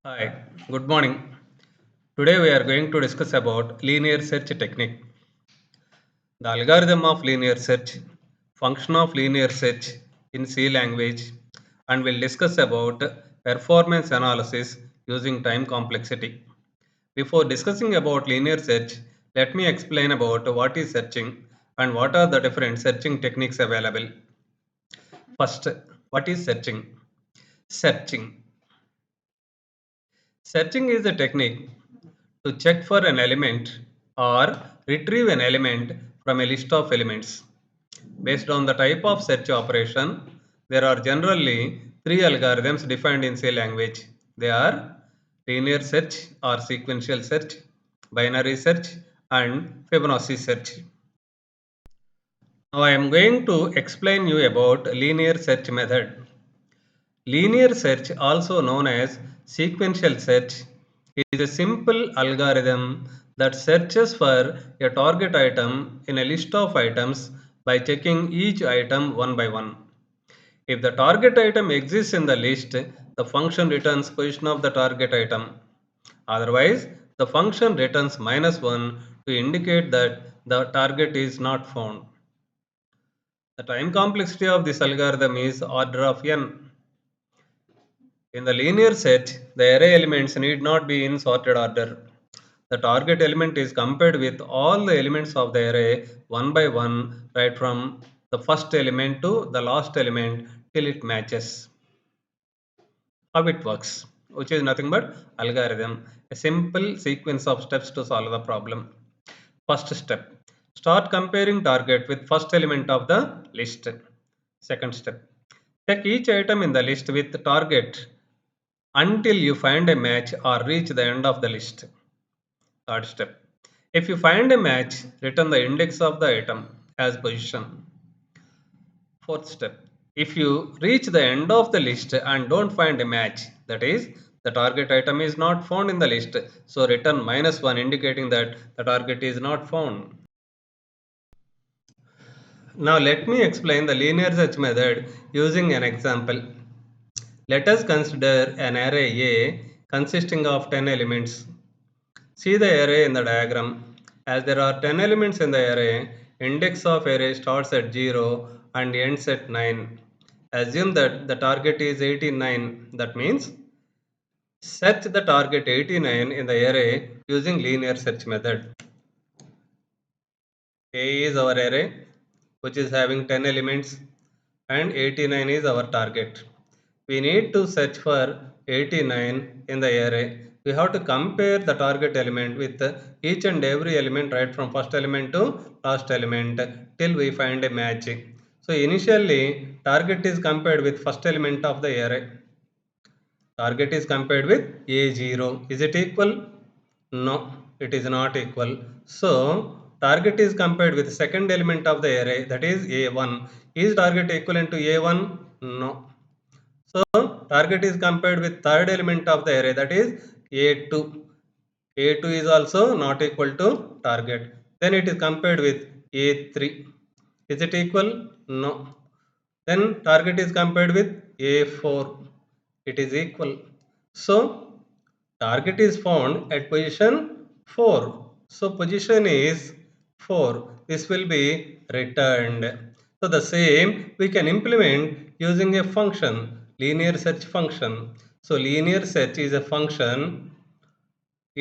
Hi, good morning. Today we are going to discuss about linear search technique, the algorithm of linear search, function of linear search in C language, and we'll discuss about performance analysis using time complexity. Before discussing about linear search, let me explain about what is searching and what are the different searching techniques available. First, what is searching? Searching. Searching is a technique to check for an element or retrieve an element from a list of elements. Based on the type of search operation, there are generally three algorithms defined in C language. They are linear search or sequential search, binary search, and Fibonacci search. Now I am going to explain you about linear search method. Linear search, also known as sequential search, is a simple algorithm that searches for a target item in a list of items by checking each item one by one. If the target item exists in the list, the function returns position of the target item. Otherwise, the function returns -1 to indicate that the target is not found. The time complexity of this algorithm is order of n. In the linear search, the array elements need not be in sorted order. The target element is compared with all the elements of the array one by one, right from the first element to the last element till it matches. How it works, which is nothing but algorithm, a simple sequence of steps to solve the problem. First step, start comparing target with first element of the list. Second step, check each item in the list with target until you find a match or reach the end of the list. Third step. If you find a match, return the index of the item as position. Fourth step. If you reach the end of the list and don't find a match, that is, the target item is not found in the list, so return -1 indicating that the target is not found. Now let me explain the linear search method using an example. Let us consider an array A consisting of 10 elements. See the array in the diagram. As there are 10 elements in the array, index of array starts at 0 and ends at 9. Assume that the target is 89. That means search the target 89 in the array using linear search method. A is our array which is having 10 elements and 89 is our target. We need to search for 89 in the array. We have to compare the target element with each and every element right from first element to last element till we find a match. So initially target is compared with first element of the array. Target is compared with A0. Is it equal? No, it is not equal. So target is compared with second element of the array, that is A1. Is target equivalent to A1? No. So target is compared with third element of the array, that is A2. A2 is also not equal to target. Then it is compared with A3. Is it equal? No. Then target is compared with A4. It is equal. So target is found at position 4. So position is 4. This will be returned. So the same we can implement using a function, linear search function. So linear search is a function.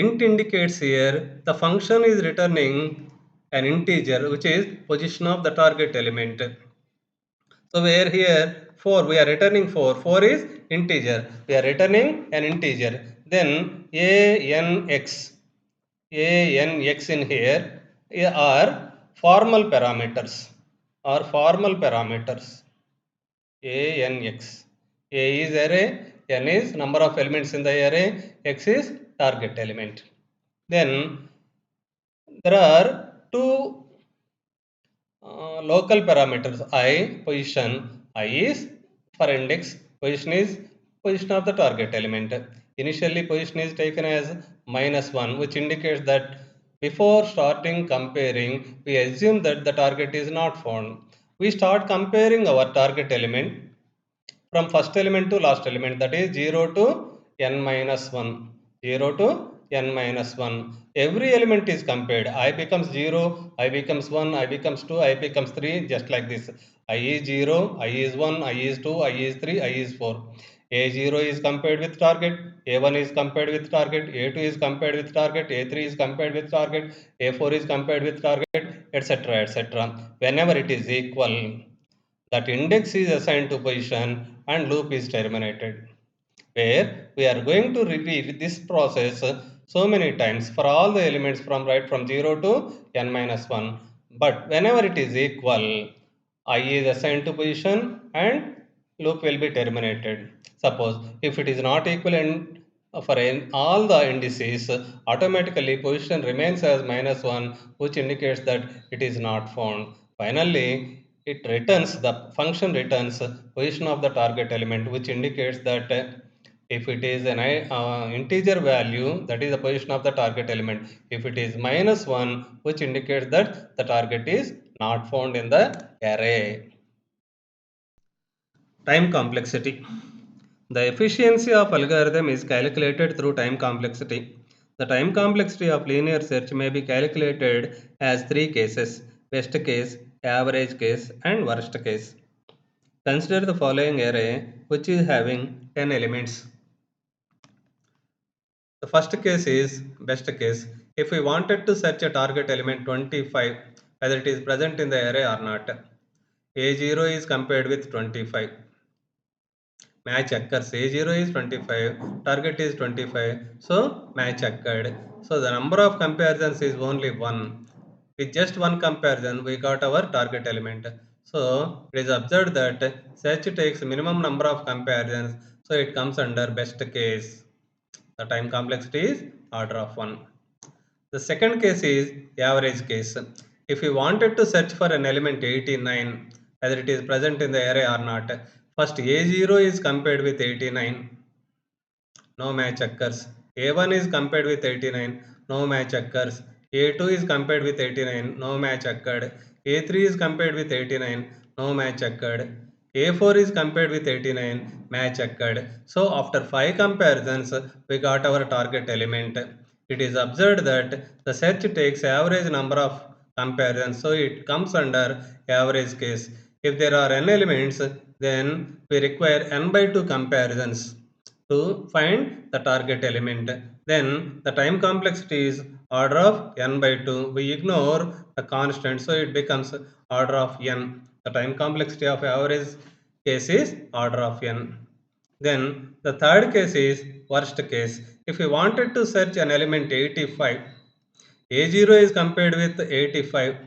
Int indicates here the function is returning an integer which is position of the target element. So where here 4 we are returning 4. 4 is integer. We are returning an integer. Then anx in here are formal parameters anx. A is array, n is number of elements in the array, x is target element. Then there are two local parameters I position. I is for index, position is position of the target element. Initially position is taken as -1, which indicates that before starting comparing we assume that the target is not found. We start comparing our target element from first element to last element, that is 0 to n minus 1, 0 to n minus 1. Every element is compared. I becomes 0, I becomes 1, I becomes 2, I becomes 3, just like this. I is 0, I is 1, I is 2, I is 3, I is 4. A0 is compared with target, A1 is compared with target, A2 is compared with target, A3 is compared with target, A4 is compared with target, etc. etc. Whenever it is equal, that index is assigned to position and loop is terminated, where we are going to repeat this process so many times for all the elements from right from 0 to n minus 1. But whenever it is equal, I is assigned to position and loop will be terminated. Suppose if it is not equivalent for all the indices, automatically position remains as minus 1, which indicates that it is not found. Finally, it returns, the function returns position of the target element, which indicates that if it is an integer value, that is the position of the target element. If it is minus 1, which indicates that the target is not found in the array. Time complexity. The efficiency of algorithm is calculated through time complexity. The time complexity of linear search may be calculated as three cases: best case, average case, and worst case. Consider the following array, which is having 10 elements. The first case is best case. If we wanted to search a target element 25, whether it is present in the array or not, A0 is compared with 25. Match occurs. A0 is 25, target is 25, so match occurred. So the number of comparisons is only 1. With just one comparison, we got our target element. So it is observed that search takes minimum number of comparisons, so it comes under best case. The time complexity is order of 1. The second case is average case. If we wanted to search for an element 89, whether it is present in the array or not, first A0 is compared with 89, no match occurs. A1 is compared with 89, no match occurs. A2 is compared with 89, no match occurred. A3 is compared with 89, no match occurred. A4 is compared with 89, match occurred. So after 5 comparisons, we got our target element. It is observed that the search takes average number of comparisons, so it comes under average case. If there are n elements, then we require n by 2 comparisons to find the target element. Then the time complexity is order of n by 2. We ignore the constant, so it becomes order of n. The time complexity of average case is order of n. Then the third case is worst case. If we wanted to search an element 85, A0 is compared with 85,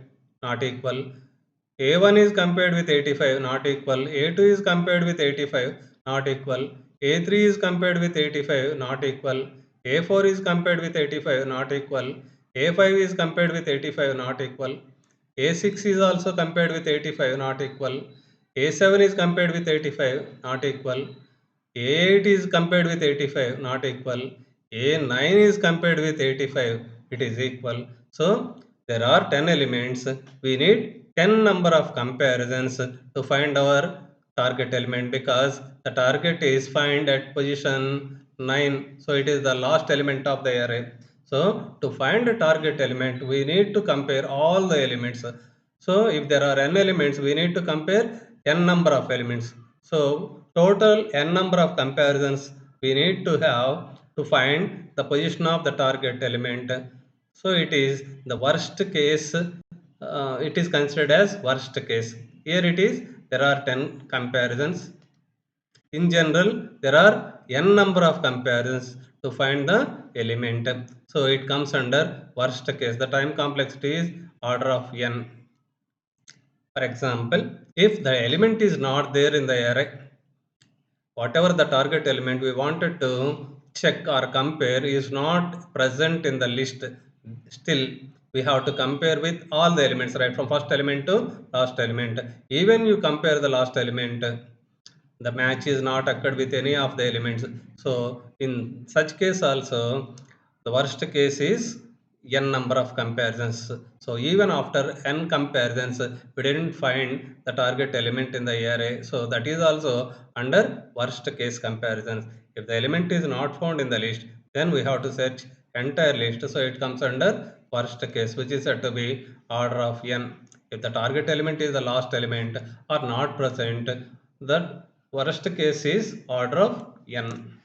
not equal. A1 is compared with 85, not equal. A2 is compared with 85, not equal. A3 is compared with 85, not equal. A4 is compared with 85, not equal. A5 is compared with 85, not equal. A6 is also compared with 85, not equal. A7 is compared with 85, not equal. A8 is compared with 85, not equal. A9 is compared with 85, it is equal. So there are 10 elements. We need 10 number of comparisons to find our target element, because the target is find at position 9. So it is the last element of the array. So to find a target element, we need to compare all the elements. So if there are n elements, we need to compare n number of elements. So total n number of comparisons we need to have to find the position of the target element. So it is the worst case. It is considered as worst case. Here it is, there are 10 comparisons. In general, there are n number of comparisons to find the element. So it comes under worst case. The time complexity is order of n. For example, if the element is not there in the array, whatever the target element we wanted to check or compare is not present in the list, still we have to compare with all the elements, right from first element to last element. Even you compare the last element, the match is not occurred with any of the elements. So in such case also, the worst case is n number of comparisons. So even after n comparisons, we didn't find the target element in the array, so that is also under worst case comparisons. If the element is not found in the list, then we have to search entire list. So it comes under worst case, which is said to be order of n. If the target element is the last element or not present, the worst case is order of n.